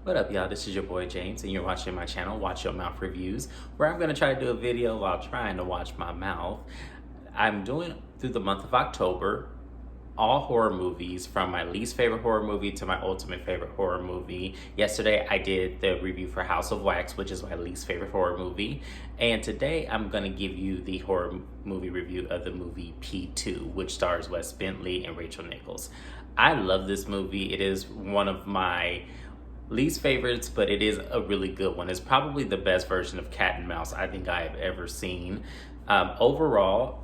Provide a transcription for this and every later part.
What up, y'all? This is your boy James, and you're watching my channel, Watch Your Mouth Reviews, where I'm going to try to do a video while trying to watch my mouth. I'm doing through the month of October all horror movies, from my least favorite horror movie to my ultimate favorite horror movie. Yesterday I did the review for House of Wax, which is my least favorite horror movie, and today I'm going to give you the horror movie review of the movie P2, which stars Wes Bentley and Rachel Nichols. I love this movie. It is one of my least favorites, but it is a really good one. It's probably the best version of Cat and Mouse I think I have ever seen. Overall,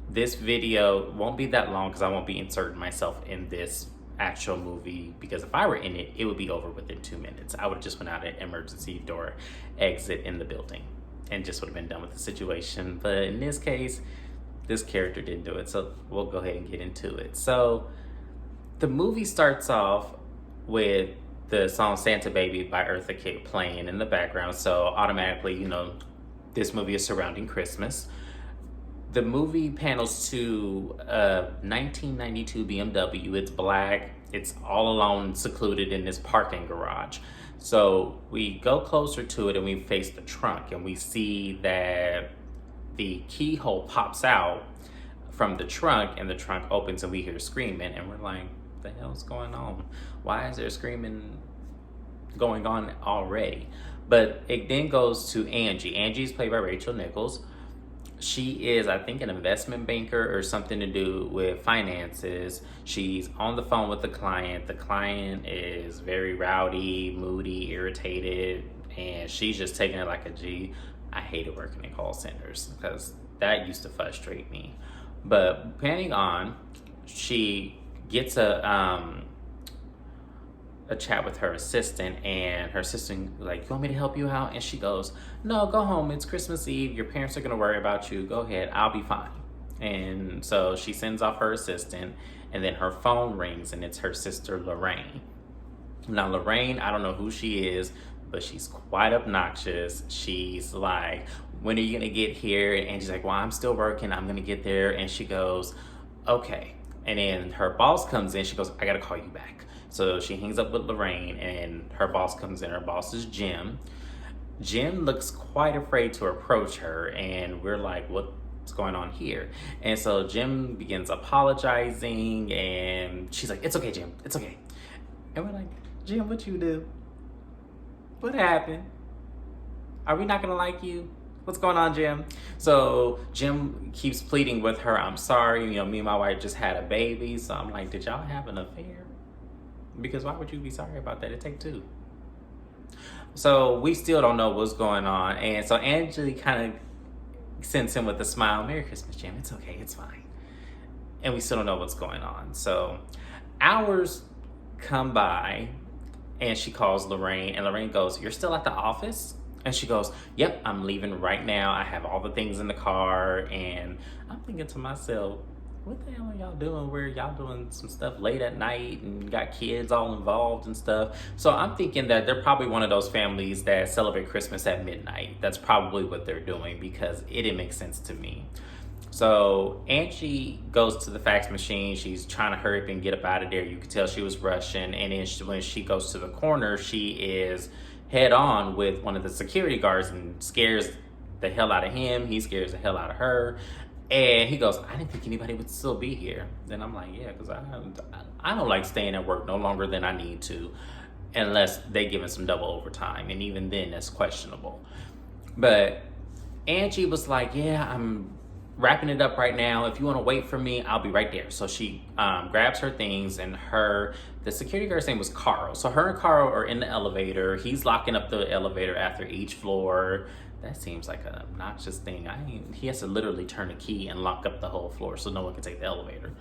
this video won't be that long because I won't be inserting myself in this actual movie, because if I were in it, it would be over within 2 minutes. I would have just went out an emergency door exit in the building and just would have been done with the situation. But in this case, this character didn't do it, so we'll go ahead and get into it. So the movie starts off with the song Santa Baby by Eartha Kitt playing in the background, so automatically, you know, this movie is surrounding Christmas. The movie panels to a 1992 BMW. It's black. It's all alone, secluded in this parking garage. So we go closer to it and we face the trunk, and we see that the keyhole pops out from the trunk, and the trunk opens and we hear screaming, and we're like, what the hell's going on? Why is there screaming going on already? But it then goes to Angie. Angie's played by Rachel Nichols. She is, I think, an investment banker or something to do with finances. She's on the phone with the client. The client is very rowdy, moody, irritated, and she's just taking it like a G. I hated working in call centers because that used to frustrate me. But panning on, she gets a chat with her assistant, and her assistant like, you want me to help you out? And she goes, no, go home, it's Christmas Eve, your parents are gonna worry about you, go ahead, I'll be fine. And so she sends off her assistant, and then her phone rings, and it's her sister Lorraine. Now Lorraine, I don't know who she is, but she's quite obnoxious. She's like, when are you gonna get here? And she's like, well, I'm still working, I'm gonna get there. And she goes, okay. And then her boss comes in, she goes, I gotta call you back. So she hangs up with Lorraine, and her boss comes in. Her boss is Jim. Jim looks quite afraid to approach her, and we're like, what's going on here? And so Jim begins apologizing, and she's like, it's okay, Jim, it's okay. And we're like, Jim, what you do? What happened? Are we not gonna like you? What's going on, Jim? So Jim keeps pleading with her, I'm sorry, you know, me and my wife just had a baby. So I'm like, did y'all have an affair? Because why would you be sorry about that? It take two. So we still don't know what's going on. And so Angie kind of sends him with a smile, Merry Christmas, Jim. It's okay, it's fine. And we still don't know what's going on. So hours come by, and she calls Lorraine, and Lorraine goes, you're still at the office? And she goes, yep, I'm leaving right now. I have all the things in the car. And I'm thinking to myself, what the hell are y'all doing? Where y'all doing some stuff late at night and got kids all involved and stuff? So I'm thinking that they're probably one of those families that celebrate Christmas at midnight. That's probably what they're doing, because it didn't make sense to me. So Angie goes to the fax machine. She's trying to hurry up and get up out of there. You could tell she was rushing. And then when she goes to the corner, she is head on with one of the security guards and scares the hell out of him. He scares the hell out of her. And he goes, I didn't think anybody would still be here. Then I'm like, yeah, because I don't like staying at work no longer than I need to, unless they give us some double overtime. And even then, that's questionable. But Angie was like, yeah, I'm wrapping it up right now. If you want to wait for me, I'll be right there. So she grabs her things, and the security guard's name was Carl. So her and Carl are in the elevator. He's locking up the elevator after each floor. That seems like an obnoxious thing. He has to literally turn a key and lock up the whole floor so no one can take the elevator.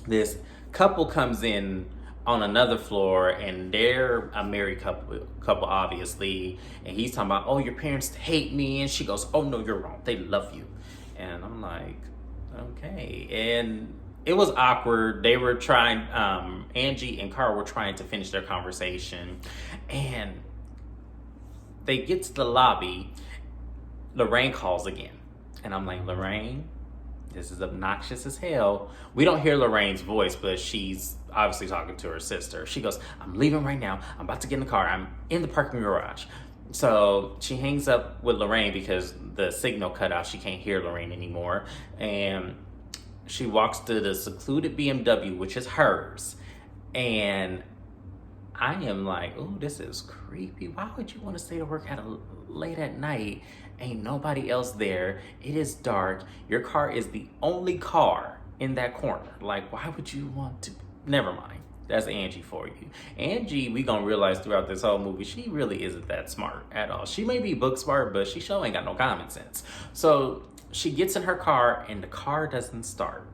This couple comes in on another floor, and they're a married couple obviously. And he's talking about, oh, your parents hate me. And she goes, oh, no, you're wrong. They love you. And I'm like, okay. And it was awkward. They were trying, Angie and Carl were trying to finish their conversation. And they get to the lobby. Lorraine calls again. And I'm like, Lorraine, This is obnoxious as hell. We don't hear Lorraine's voice, but she's obviously talking to her sister. She goes, I'm leaving right now. I'm about to get in the car. I'm in the parking garage. So she hangs up with Lorraine because the signal cut out. She can't hear Lorraine anymore. And she walks to the secluded BMW, which is hers. And I am like, oh, this is creepy. Why would you want to stay to work late at night? Ain't nobody else there. It is dark. Your car is the only car in that corner. Like, why would you want to? Never mind. That's Angie for you. Angie, we gonna realize throughout this whole movie, she really isn't that smart at all. She may be book smart, but she sure ain't got no common sense. So she gets in her car and the car doesn't start.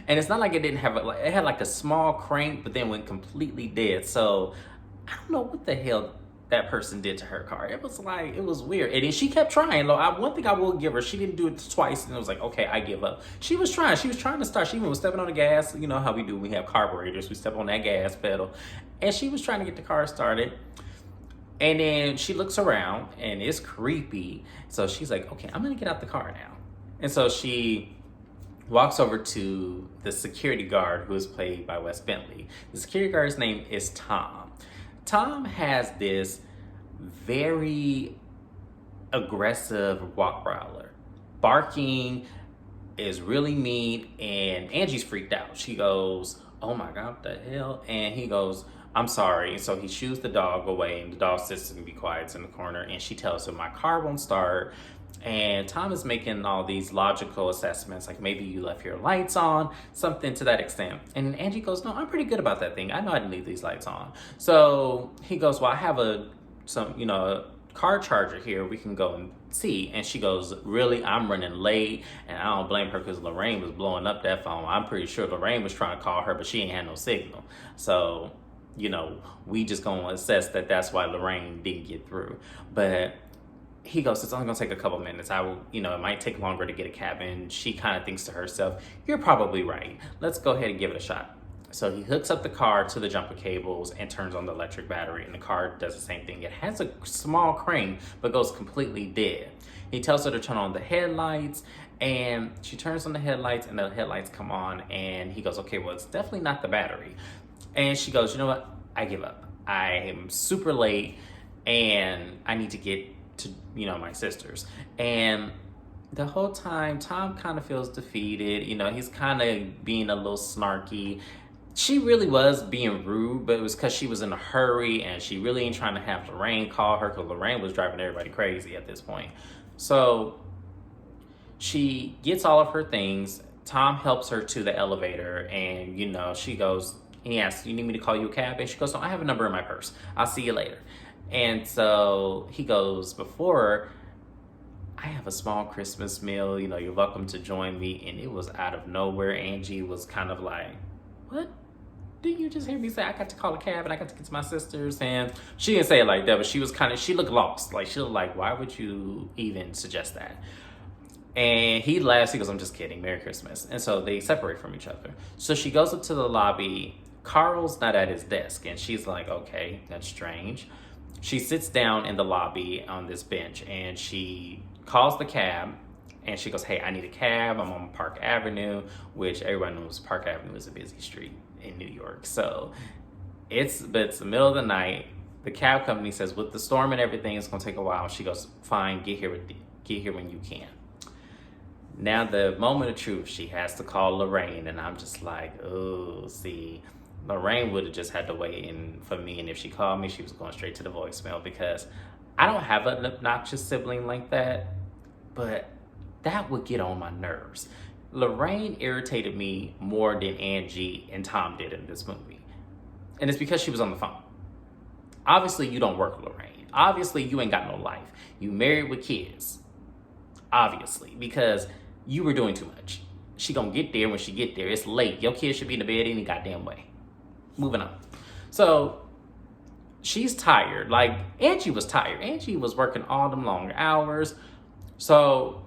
And it's not like it didn't have, it had like a small crank, but then went completely dead. So I don't know what the hell that person did to her car. It was like, it was weird. And then she kept trying. One thing I will give her, she didn't do it twice. And it was like, okay, I give up. She was trying to start. She even was stepping on the gas. You know how we do, we have carburetors. We step on that gas pedal. And she was trying to get the car started. And then she looks around and it's creepy. So she's like, okay, I'm gonna get out the car now. And so she walks over to the security guard, who is played by Wes Bentley. The security guard's name is Tom. Tom has this very aggressive walk growler. Barking is really mean, and Angie's freaked out. She goes, oh my God, what the hell? And he goes, I'm sorry. And so he shoos the dog away, and the dog sits and be quiet in the corner, and she tells him, my car won't start. And Tom is making all these logical assessments, like maybe you left your lights on, something to that extent. And Angie goes, no, I'm pretty good about that thing. I know I didn't leave these lights on. So he goes, well, I have a car charger here. We can go and see. And she goes, really? I'm running late. And I don't blame her because Lorraine was blowing up that phone. I'm pretty sure Lorraine was trying to call her, but she ain't had no signal. So, we just gonna assess that that's why Lorraine didn't get through. But he goes, it's only gonna take a couple minutes. I will, it might take longer to get a cab. And she kind of thinks to herself, you're probably right. Let's go ahead and give it a shot. So he hooks up the car to the jumper cables and turns on the electric battery, and the car does the same thing. It has a small crank, but goes completely dead. He tells her to turn on the headlights, and she turns on the headlights, and the headlights come on, and he goes, okay, well, it's definitely not the battery. And she goes, you know what? I give up. I am super late, and I need to get to, my sisters. And the whole time, Tom kind of feels defeated. He's kind of being a little snarky. She really was being rude, but it was because she was in a hurry and she really ain't trying to have Lorraine call her, because Lorraine was driving everybody crazy at this point. So she gets all of her things. Tom helps her to the elevator, and she goes, he asks, you need me to call you a cab? And she goes, no, I have a number in my purse. I'll see you later. And so he goes, before, I have a small Christmas meal, you're welcome to join me. And it was out of nowhere. Angie was kind of like, what? Did you just hear me say I got to call a cab and I got to get to my sisters? And she didn't say it like that, but she was she looked lost. Like, she looked like, why would you even suggest that? And he laughs. He goes, I'm just kidding. Merry Christmas. And so they separate from each other. So she goes up to the lobby. Carl's not at his desk. And she's like, okay, that's strange. She sits down in the lobby on this bench, and she calls the cab, and she goes, hey, I need a cab. I'm on Park Avenue, which everyone knows Park Avenue is a busy street in New York. So it's the middle of the night. The cab company says, with the storm and everything, it's gonna take a while. She goes, fine, get here when you can. Now the moment of truth, she has to call Lorraine, and I'm just like, oh, see, Lorraine would have just had to wait in for me, and if she called me, she was going straight to the voicemail, because I don't have an obnoxious sibling like that, but that would get on my nerves. Lorraine irritated me more than Angie and Tom did in this movie. And it's because she was on the phone. Obviously, you don't work with Lorraine. Obviously, you ain't got no life. You married with kids. Obviously, because you were doing too much. She gonna get there when she get there. It's late. Your kids should be in the bed any goddamn way. Moving on. So she's tired. Like, Angie was tired. Angie was working all them long hours. So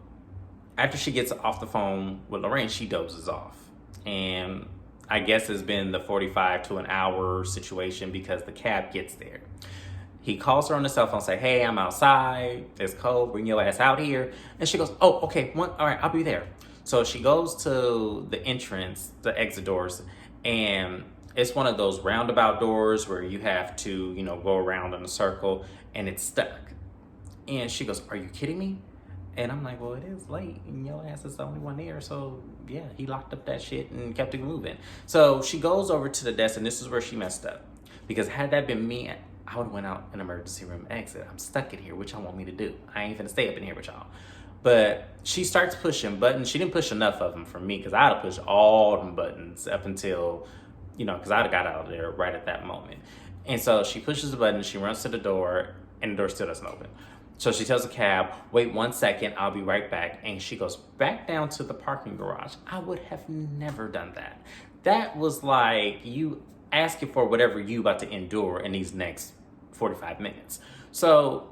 after she gets off the phone with Lorraine, she dozes off. And I guess it's been the 45 to an hour situation because the cab gets there. He calls her on the cell phone, say, hey, I'm outside. It's cold. Bring your ass out here. And she goes, oh, okay. All right, I'll be there. So she goes to the entrance, the exit doors, and it's one of those roundabout doors where you have to, go around in a circle, and it's stuck. And she goes, "Are you kidding me?" And I'm like, "Well, it is late, and your ass is the only one there." So yeah, he locked up that shit and kept it moving. So she goes over to the desk, and this is where she messed up. Because had that been me, I would have went out an emergency room exit. I'm stuck in here. What y'all want me to do? I ain't finna stay up in here with y'all. But she starts pushing buttons. She didn't push enough of them for me, because I'd have pushed all them buttons up until, because I'd have got out of there right at that moment. And so she pushes the button, she runs to the door, and the door still doesn't open. So she tells the cab, "Wait 1 second, I'll be right back." And she goes back down to the parking garage. I would have never done that. That was like you asking for whatever you about to endure in these next 45 minutes. So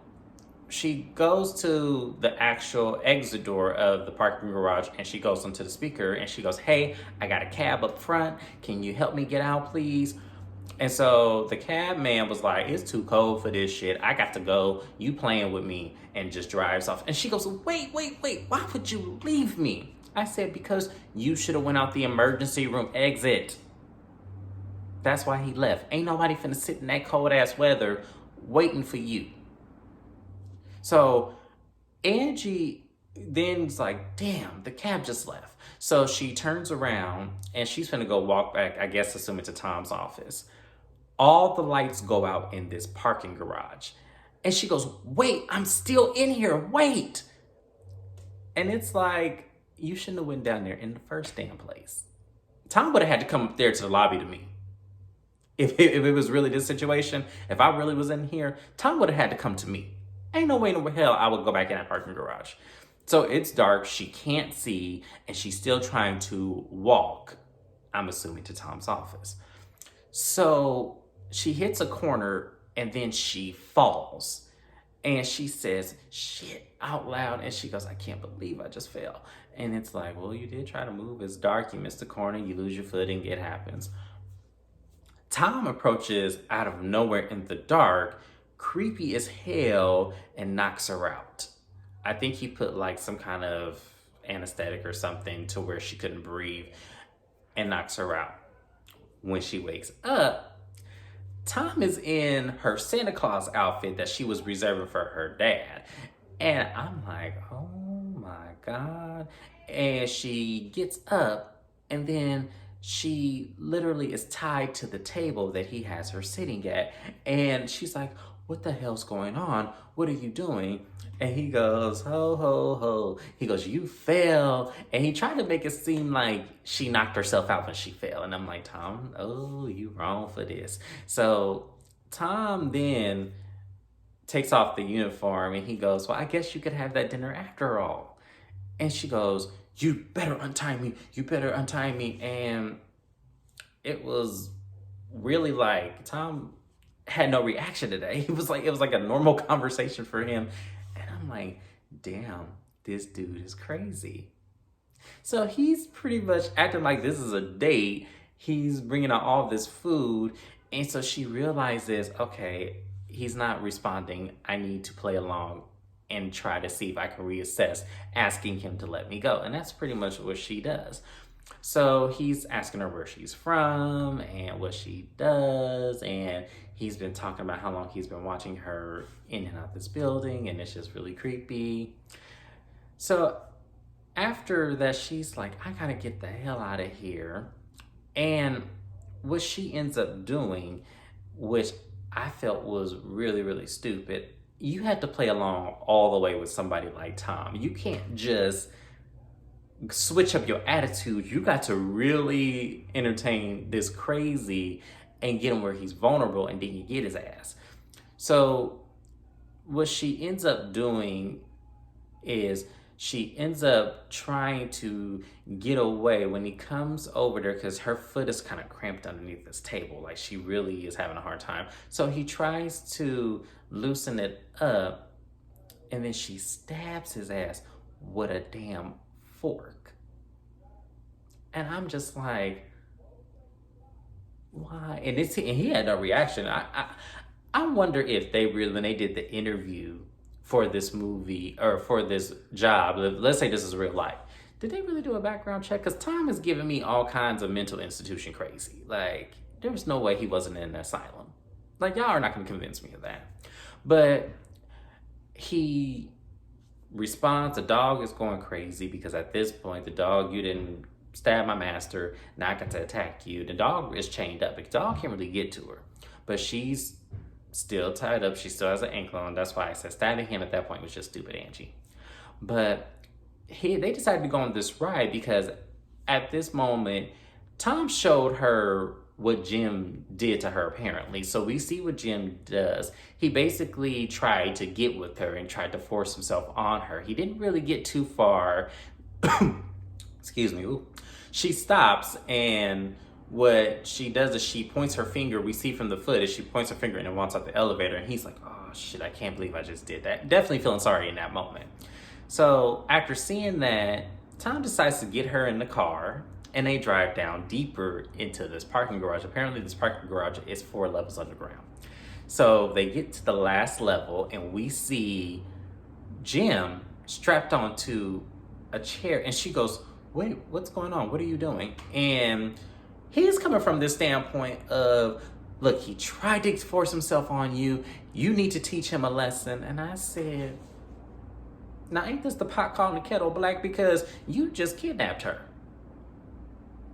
she goes to the actual exit door of the parking garage, and she goes onto the speaker, and she goes, "Hey, I got a cab up front. Can you help me get out, please?" And so the cab man was like, "It's too cold for this shit. I got to go. You playing with me," and just drives off. And she goes, wait. Why would you leave me?" I said, "Because you should have went out the emergency room exit." That's why he left. Ain't nobody finna sit in that cold ass weather waiting for you. So Angie then's like, "Damn, the cab just left." So she turns around and she's finna go walk back, I guess, assuming to Tom's office. All the lights go out in this parking garage. And she goes, "Wait, I'm still in here, wait." And it's like, you shouldn't have went down there in the first damn place. Tom would have had to come up there to the lobby to me. If it was really this situation, if I really was in here, Tom would have had to come to me. Ain't no way in the hell I would go back in that parking garage. So it's dark, she can't see, and she's still trying to walk, I'm assuming, to Tom's office. So she hits a corner and then she falls. And she says, "Shit," out loud. And she goes, "I can't believe I just fell." And it's like, well, you did try to move. It's dark, you missed the corner, you lose your footing, it happens. Tom approaches out of nowhere in the dark, creepy as hell, and knocks her out. I think he put like some kind of anesthetic or something to where she couldn't breathe, and knocks her out. When she wakes up, Tom is in her Santa Claus outfit that she was reserving for her dad. And I'm like, oh my God. And she gets up, and then she literally is tied to the table that he has her sitting at. And she's like, "What the hell's going on? What are you doing?" And he goes, "Ho, ho, ho." He goes, "You fell." And he tried to make it seem like she knocked herself out when she fell. And I'm like, "Tom, oh, you wrong for this." So Tom then takes off the uniform and he goes, "Well, I guess you could have that dinner after all." And she goes, "You better untie me. You better untie me." And it was really like Tom had no reaction today. It was like a normal conversation for him. And I'm like, damn, this dude is crazy. So he's pretty much acting like this is a date. He's bringing out all this food. And so she realizes, okay, he's not responding. I need to play along and try to see if I can reassess, asking him to let me go. And that's pretty much what she does. So he's asking her where she's from and what she does. And he's been talking about how long he's been watching her in and out this building. And it's just really creepy. So after that, she's like, I gotta get the hell out of here. And what she ends up doing, which I felt was really, really stupid, you had to play along all the way with somebody like Tom. You can't just switch up your attitude. You got to really entertain this crazy and get him where he's vulnerable, and then you get his ass. So what she ends up doing is she ends up trying to get away when he comes over there, because her foot is kind of cramped underneath this table. Like, she really is having a hard time. So he tries to loosen it up, and then she stabs his ass with a damn fork. And I'm just like, why? And he had no reaction. I wonder if they really, when they did the interview for this movie or for this job, let's say this is real life, did they really do a background check? Because Tom is giving me all kinds of mental institution crazy. Like, there was no way he wasn't in an asylum. Like, y'all are not going to convince me of that. But he responds, the dog is going crazy because at this point, the dog, you didn't stab my master, now I got to attack you. The dog is chained up. The dog can't really get to her. But she's still tied up. She still has an ankle on. That's why I said stabbing him at that point was just stupid, Angie. But they decided to go on this ride because at this moment, Tom showed her what Jim did to her, apparently. So we see what Jim does. He basically tried to get with her and tried to force himself on her. He didn't really get too far. Excuse me. Ooh. She stops, and what she does is she points her finger. We see from the footage, she points her finger and wants out the elevator. And he's like, oh shit, I can't believe I just did that. Definitely feeling sorry in that moment. So after seeing that, Tom decides to get her in the car and they drive down deeper into this parking garage. Apparently this parking garage is 4 levels underground. So they get to the last level and we see Jim strapped onto a chair and she goes, wait, what's going on? What are you doing? And he's coming from this standpoint of, look, he tried to force himself on you. You need to teach him a lesson. And I said, now ain't this the pot calling the kettle black because you just kidnapped her?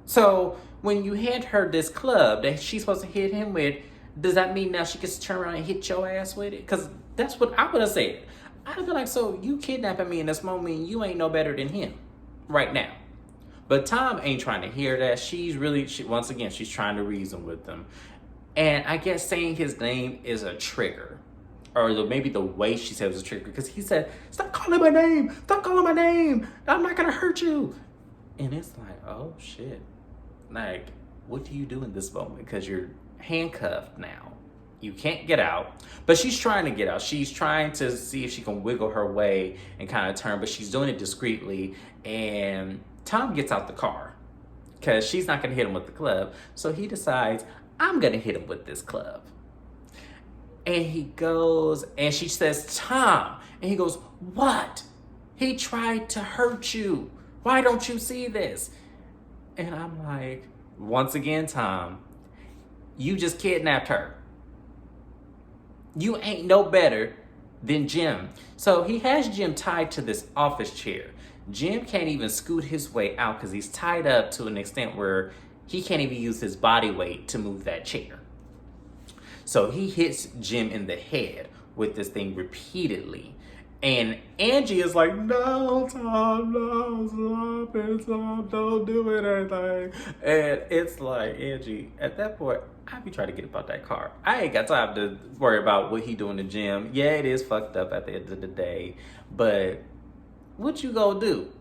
So when you hand her this club that she's supposed to hit him with, does that mean now she gets to turn around and hit your ass with it? Because that's what I would have said. I'd have been like, so you kidnapping me in this moment, you ain't no better than him right now. But Tom ain't trying to hear that. Once again, she's trying to reason with them. And I guess saying his name is a trigger. Or maybe the way she said it was a trigger. Because he said, stop calling my name. Stop calling my name. I'm not going to hurt you. And it's like, oh, shit. Like, what do you do in this moment? Because you're handcuffed now. You can't get out. But she's trying to get out. She's trying to see if she can wiggle her way and kind of turn. But she's doing it discreetly. And Tom gets out the car. Because she's not going to hit him with the club. So he decides, I'm going to hit him with this club. And he goes, and she says, Tom. And he goes, what? He tried to hurt you. Why don't you see this? And I'm like, once again, Tom, you just kidnapped her. You ain't no better than Jim. So he has Jim tied to this office chair. Jim can't even scoot his way out because he's tied up to an extent where he can't even use his body weight to move that chair. So he hits Jim in the head with this thing repeatedly. And Angie is like, no, Tom, no, stop it, Tom, don't do anything. And it's like, Angie, at that point, I be trying to get about that car. I ain't got time to worry about what he doing to Jim. Yeah, it is fucked up at the end of the day. But what you gonna do?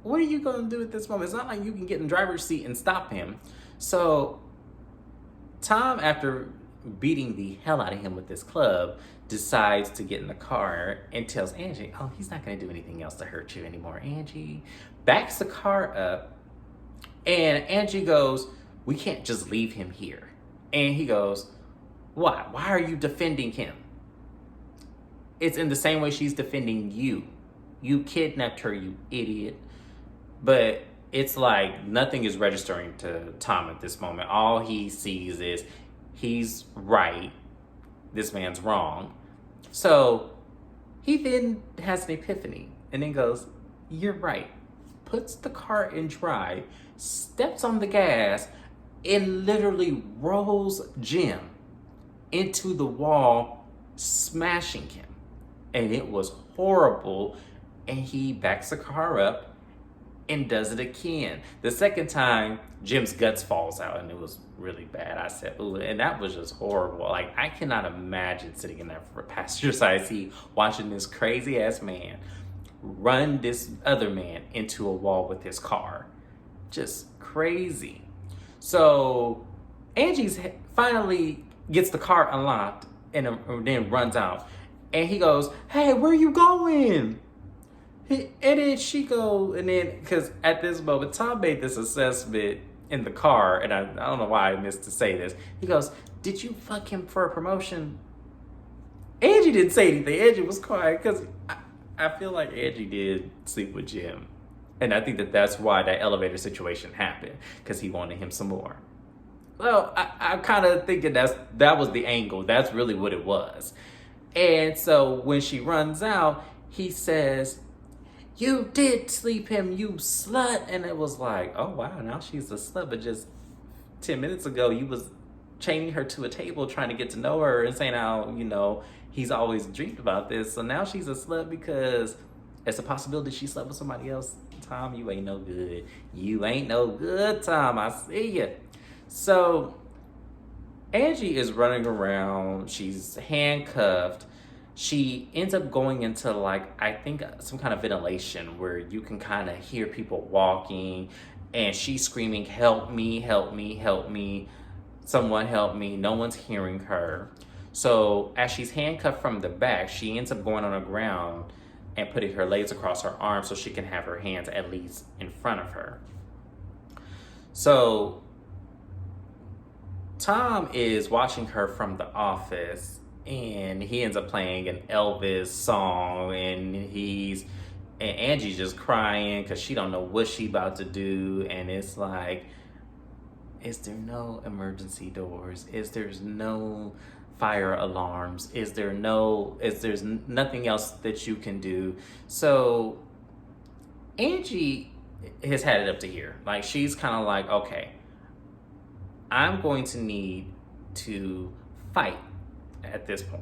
What are you gonna do at this moment? It's not like you can get in the driver's seat and stop him. So Tom, after beating the hell out of him with this club, decides to get in the car and tells Angie, oh, he's not going to do anything else to hurt you anymore. Angie backs the car up and Angie goes, we can't just leave him here. And he goes, why? Why are you defending him? It's in the same way she's defending you. You kidnapped her, you idiot. But it's like nothing is registering to Tom at this moment. All he sees is he's right. This man's wrong. So he then has an epiphany and then goes, you're right. Puts the car in drive, steps on the gas, and literally rolls Jim into the wall, smashing him. And it was horrible. And he backs the car up and does it again. The second time, Jim's guts falls out and it was really bad. I said, ooh, and that was just horrible. Like, I cannot imagine sitting in that passenger side seat watching this crazy ass man run this other man into a wall with his car. Just crazy. So Angie's finally gets the car unlocked and then runs out. And he goes, hey, where are you going? And then she goes, and then, because at this moment, Tom made this assessment in the car, and I don't know why I missed to say this. He goes, did you fuck him for a promotion? Angie didn't say anything. Angie was quiet, because I feel like Angie did sleep with Jim. And I think that that's why that elevator situation happened, because he wanted him some more. Well, I'm kind of thinking that was the angle. That's really what it was. And so when she runs out, he says, "You did sleep him, you slut." And it was like, oh wow, now she's a slut. But just 10 minutes ago, you was chaining her to a table trying to get to know her and saying how, he's always dreamed about this. So now she's a slut because it's a possibility she slept with somebody else. Tom, you ain't no good. You ain't no good, Tom. I see you. So Angie is running around. She's handcuffed. She ends up going into, like, I think some kind of ventilation where you can kind of hear people walking, and she's screaming, "Help me, help me, help me. Someone help me." No one's hearing her. So as she's handcuffed from the back, she ends up going on the ground and putting her legs across her arms so she can have her hands at least in front of her. So Tom is watching her from the office, and he ends up playing an Elvis song, and Angie's just crying because she don't know what she about to do. And it's like, is there no emergency doors? Is there's no fire alarms? Is there's nothing else that you can do? So Angie has had it up to here. Like, she's kind of like, okay, I'm going to need to fight at this point.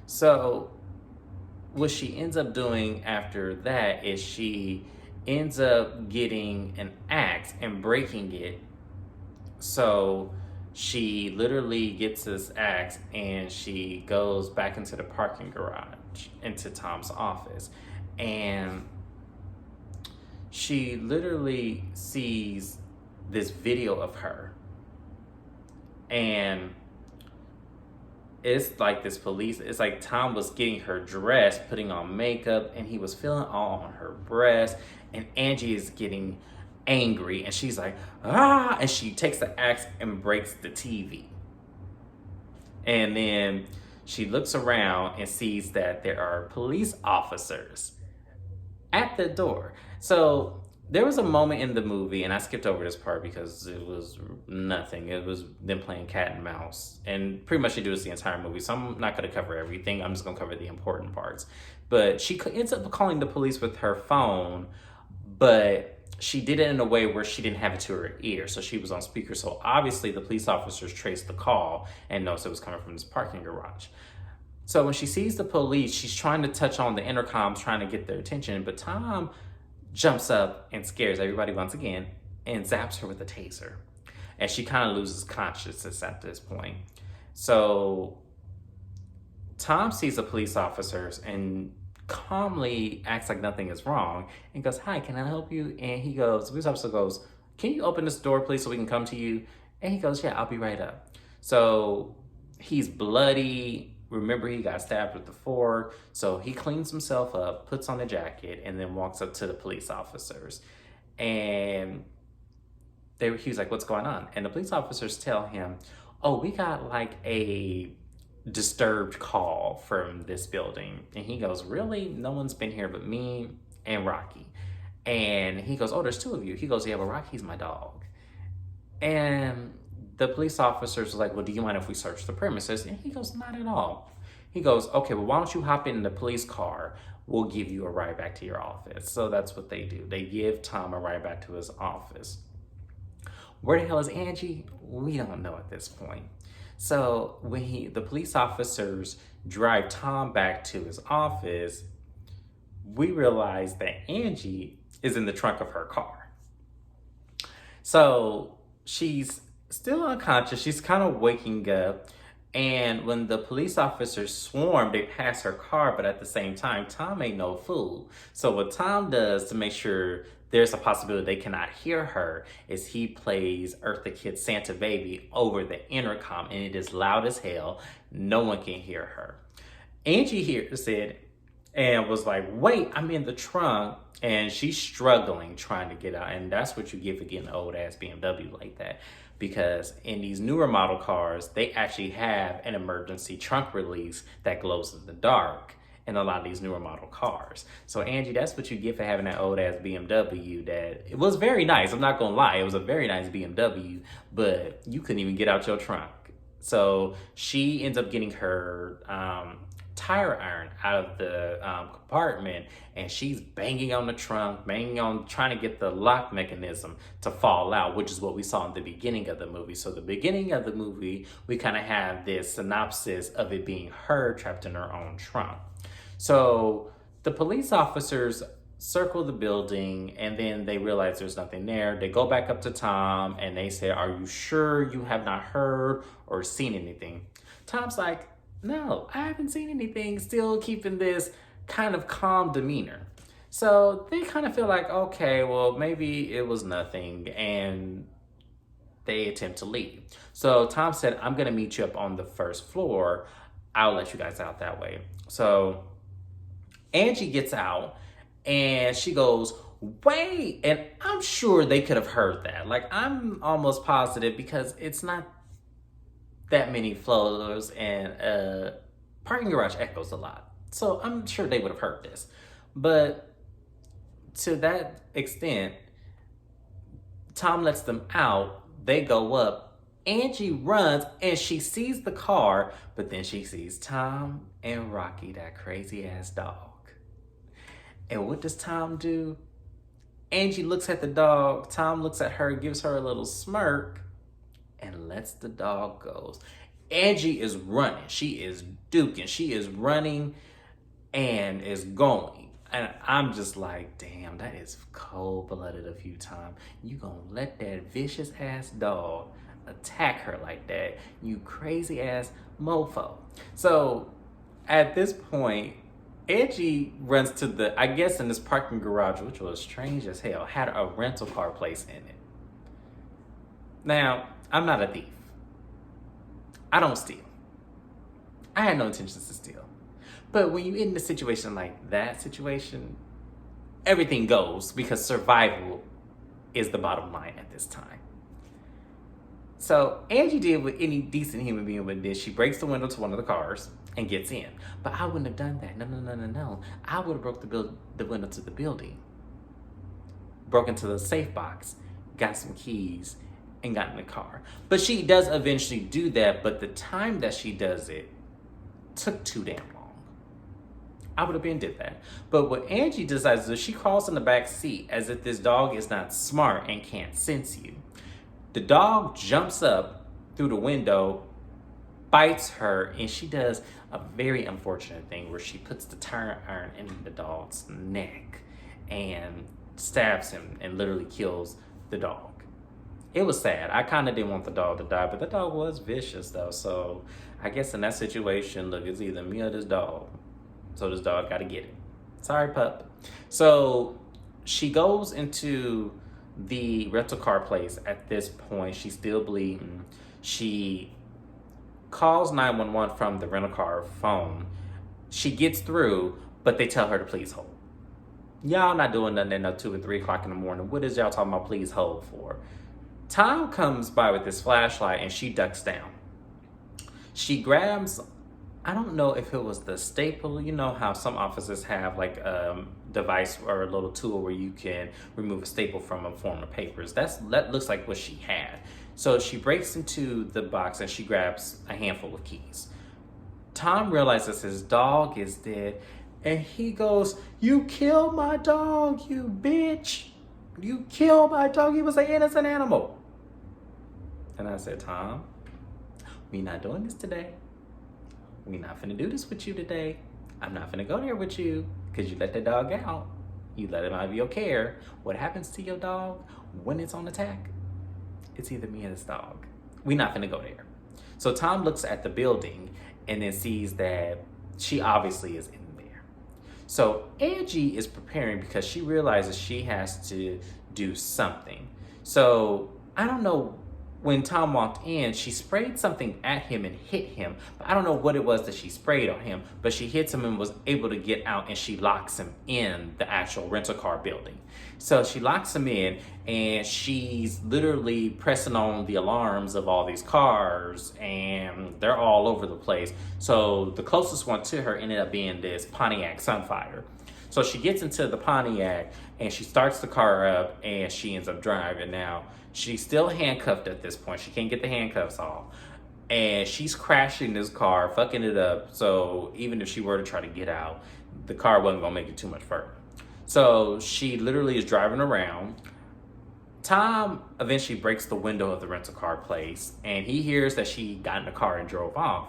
So what she ends up doing after that is she ends up getting an axe and breaking it. So she literally gets this axe and she goes back into the parking garage, into Tom's office. And she literally sees this video of her. And it's like it's like Tom was getting her dressed, putting on makeup, and he was feeling all on her breast. And Angie is getting angry, and she's like, "Ah!" And she takes the axe and breaks the TV. And then she looks around and sees that there are police officers at the door. So there was a moment in the movie, and I skipped over this part because it was nothing. It was them playing cat and mouse. And pretty much they do this the entire movie, so I'm not going to cover everything. I'm just going to cover the important parts. But she ends up calling the police with her phone, but she did it in a way where she didn't have it to her ear. So she was on speaker. So obviously the police officers traced the call and noticed it was coming from this parking garage. So when she sees the police, she's trying to touch on the intercom, trying to get their attention. But Tom jumps up and scares everybody once again and zaps her with a taser. And she kind of loses consciousness at this point. So Tom sees the police officers and calmly acts like nothing is wrong and goes, "Hi, can I help you?" And the police officer goes, "Can you open this door, please, so we can come to you?" And he goes, "Yeah, I'll be right up." So he's bloody. Remember, he got stabbed with the fork. So he cleans himself up, puts on a jacket, and then walks up to the police officers. And he was like, "What's going on?" And the police officers tell him, "Oh, we got like a disturbed call from this building." And he goes, "Really? No one's been here but me and Rocky." And he goes, "Oh, there's two of you." He goes, "Yeah, but Rocky's my dog." And the police officers are like, "Well, do you mind if we search the premises?" And he goes, "Not at all." He goes, "Okay, well, why don't you hop in the police car? We'll give you a ride back to your office." So that's what they do. They give Tom a ride back to his office. Where the hell is Angie? We don't know at this point. So when the police officers drive Tom back to his office, we realize that Angie is in the trunk of her car. So she's still unconscious. She's kind of waking up. And when the police officers swarm, they pass her car, but at the same time, Tom ain't no fool. So what Tom does to make sure there's a possibility they cannot hear her is he plays Eartha Kitt's Santa Baby over the intercom, and it is loud as hell. No one can hear her. Angie hears it and was like, "Wait, I'm in the trunk." And she's struggling trying to get out. And that's what you get for getting an old ass BMW like that. Because in these newer model cars, they actually have an emergency trunk release that glows in the dark. in a lot of these newer model cars. So Angie, that's what you get for having that old ass BMW that it was very nice. I'm not gonna lie, it was a very nice BMW, but you couldn't even get out your trunk. So she ends up getting her tire iron out of the compartment, and she's banging on the trunk, banging on, trying to get the lock mechanism to fall out, which is what we saw in the beginning of the movie. So the beginning of the movie, we kind of have this synopsis of it being her trapped in her own trunk. So the police officers circle the building, and then they realize there's nothing there. They go back up to Tom and they say, "Are you sure you have not heard or seen anything?" Tom's like, "No, I haven't seen anything," still keeping this kind of calm demeanor. So they kind of feel like, okay, well, maybe it was nothing, and they attempt to leave. So Tom said, "I'm gonna meet you up on the first floor. I'll let you guys out that way." So Angie gets out and she goes, "Wait," and I'm sure they could have heard that. Like, I'm almost positive, because it's not that many floors, and parking garage echoes a lot. So I'm sure they would have heard this. But to that extent, Tom lets them out. They go up. Angie runs and she sees the car, but then she sees Tom and Rocky, that crazy ass dog. And what does Tom do? Angie looks at the dog. Tom looks at her, gives her a little smirk, and lets the dog go. Angie is running. She is duking. She is running and is going. And I'm just like, damn, that is cold-blooded of you, Tom. You gonna let that vicious ass dog attack her like that, you crazy ass mofo. So at this point, Angie runs to the, I guess in this parking garage, which was strange as hell, had a rental car place in it. Now, I'm not a thief. I don't steal. I had no intentions to steal. But when you're in a situation like that situation, everything goes, because survival is the bottom line at this time. So Angie did what any decent human being would do. She breaks the window to one of the cars and gets in. But I wouldn't have done that. No. I would have broke the window to the building, broke into the safe box, got some keys, and got in the car. But she does eventually do that, but the time that she does it took too damn long. I would have been did that. But what Angie decides to do, she crawls in the back seat as if this dog is not smart and can't sense you. The dog jumps up through the window, bites her, and she does a very unfortunate thing where she puts the tire iron in the dog's neck and stabs him and literally kills the dog. It was sad. I kind of didn't want the dog to die, but the dog was vicious though. So I guess in that situation, look, it's either me or this dog. So this dog got to get it. Sorry, pup. So she goes into the rental car place. At this point, she's still bleeding. She calls 911 from the rental car phone. She gets through, but they tell her to please hold. Y'all not doing nothing at 2 and 3 o'clock in the morning. What is y'all talking about please hold for? Tom comes by with this flashlight and she ducks down. She grabs, I don't know if it was the staple. You know how some offices have like a device or a little tool where you can remove a staple from a form of papers. That looks like what she had. So she breaks into the box and she grabs a handful of keys. Tom realizes his dog is dead and he goes, "You killed my dog, you bitch. You killed my dog. He was an innocent animal." And I said, "Tom, we not doing this today. We not finna do this with you today. I'm not finna go there with you because you let the dog out. You let him out of your care. What happens to your dog when it's on attack? It's either me or this dog. We not finna go there." So Tom looks at the building and then sees that she obviously is in there. So Angie is preparing because she realizes she has to do something. So I don't know when Tom walked in, she sprayed something at him and hit him. But I don't know what it was that she sprayed on him, but she hits him and was able to get out, and she locks him in the actual rental car building. So she locks him in, and she's literally pressing on the alarms of all these cars, and they're all over the place. So the closest one to her ended up being this Pontiac Sunfire. So she gets into the Pontiac and she starts the car up and she ends up driving. Now, she's still handcuffed at this point. She can't get the handcuffs off. And she's crashing this car, fucking it up. So even if she were to try to get out, the car wasn't gonna make it too much further. So she literally is driving around. Tom eventually breaks the window of the rental car place and he hears that she got in the car and drove off.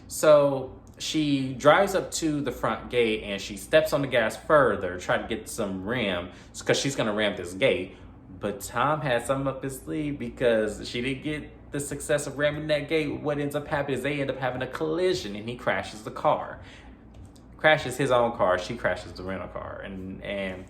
So she drives up to the front gate and she steps on the gas further, trying to get some rim, because she's gonna ram this gate. But Tom had something up his sleeve because she didn't get the success of ramming that gate. What ends up happening is they end up having a collision and he crashes the car. Crashes his own car, she crashes the rental car, and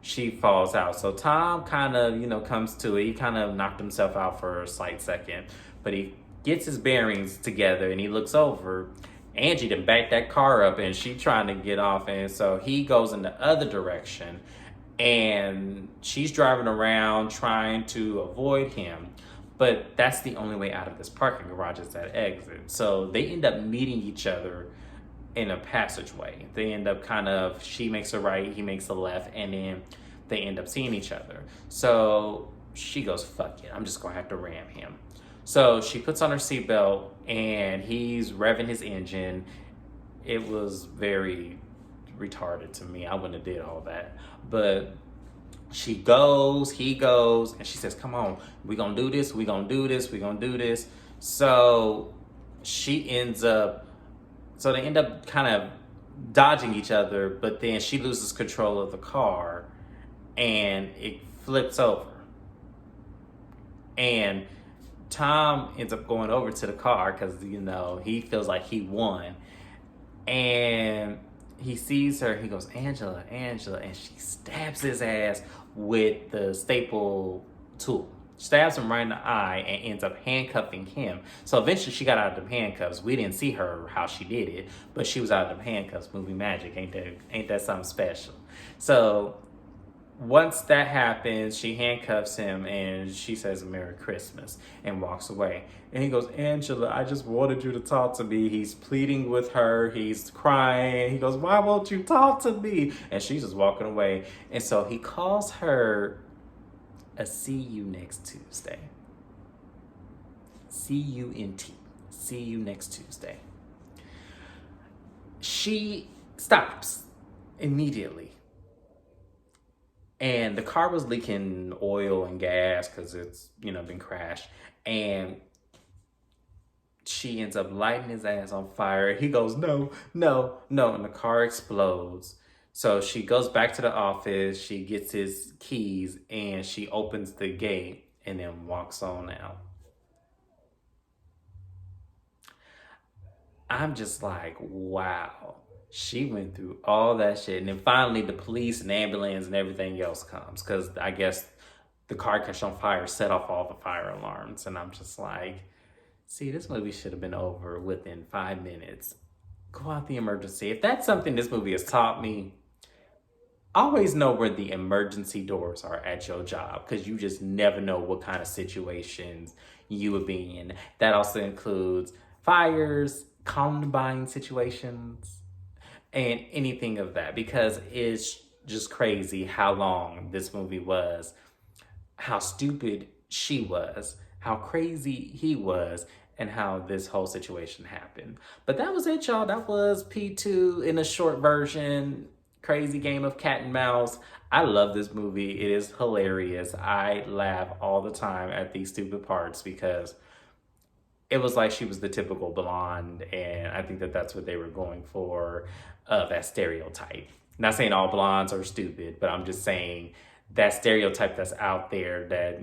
she falls out. So Tom kind of, comes to it. He kind of knocked himself out for a slight second, but he gets his bearings together and he looks over. Angie done backed that car up and she trying to get off, and so he goes in the other direction and she's driving around trying to avoid him. But that's the only way out of this parking garage, is that exit. So they end up meeting each other in a passageway. They end up she makes a right, he makes a left, and then they end up seeing each other. So she goes, fuck it, I'm just gonna have to ram him. So she puts on her seatbelt and he's revving his engine. It was very retarded to me. I wouldn't have did all that. But he goes, and she says, come on, we gonna do this, we gonna do this. So they end up kind of dodging each other, but then she loses control of the car and it flips over. And Tom ends up going over to the car because, he feels like he won. And he sees her, he goes, Angela, and she stabs his ass with the staple tool. Stabs him right in the eye and ends up handcuffing him. So eventually she got out of the handcuffs. We didn't see her how she did it, but she was out of the handcuffs. Movie magic, ain't that something special? So once that happens, she handcuffs him and she says Merry Christmas and walks away. And he goes, Angela, I just wanted you to talk to me. He's pleading with her. He's crying. He goes, why won't you talk to me? And she's just walking away. And so he calls her a see you next Tuesday. C-U-N-T. See you next Tuesday. She stops immediately. And the car was leaking oil and gas because it's, been crashed. And she ends up lighting his ass on fire. He goes, no. And the car explodes. So she goes back to the office. She gets his keys and she opens the gate and then walks on out. I'm just like, wow. She went through all that shit. And then finally the police and ambulance and everything else comes, because I guess the car catch on fire set off all the fire alarms. And I'm just like, see, this movie should have been over within 5 minutes. Go out the emergency. If that's something this movie has taught me, always know where the emergency doors are at your job, because you just never know what kind of situations you would be in. That also includes fires, Columbine situations, and anything of that, because it's just crazy how long this movie was, how stupid she was, how crazy he was, and how this whole situation happened. But that was it, y'all. That was P2 in a short version. Crazy game of cat and mouse. I love this movie. It is hilarious. I laugh all the time at these stupid parts because it was like she was the typical blonde, and I think that that's what they were going for, that stereotype. Not saying all blondes are stupid, but I'm just saying that stereotype that's out there that,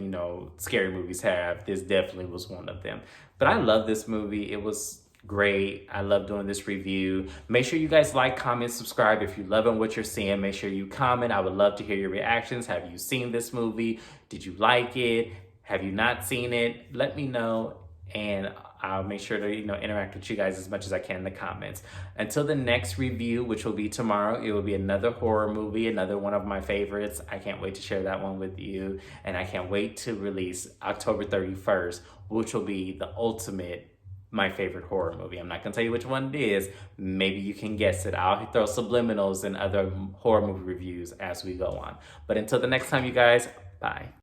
scary movies have, this definitely was one of them. But I love this movie. It was great. I love doing this review. Make sure you guys like, comment, subscribe. If you're loving what you're seeing, make sure you comment. I would love to hear your reactions. Have you seen this movie? Did you like it? Have you not seen it? Let me know, and I'll make sure to interact with you guys as much as I can in the comments. Until the next review, which will be tomorrow, it will be another horror movie, another one of my favorites. I can't wait to share that one with you, and I can't wait to release October 31st, which will be the ultimate my favorite horror movie. I'm not gonna tell you which one it is. Maybe you can guess it. I'll throw subliminals and other horror movie reviews as we go on. But until the next time, you guys, bye.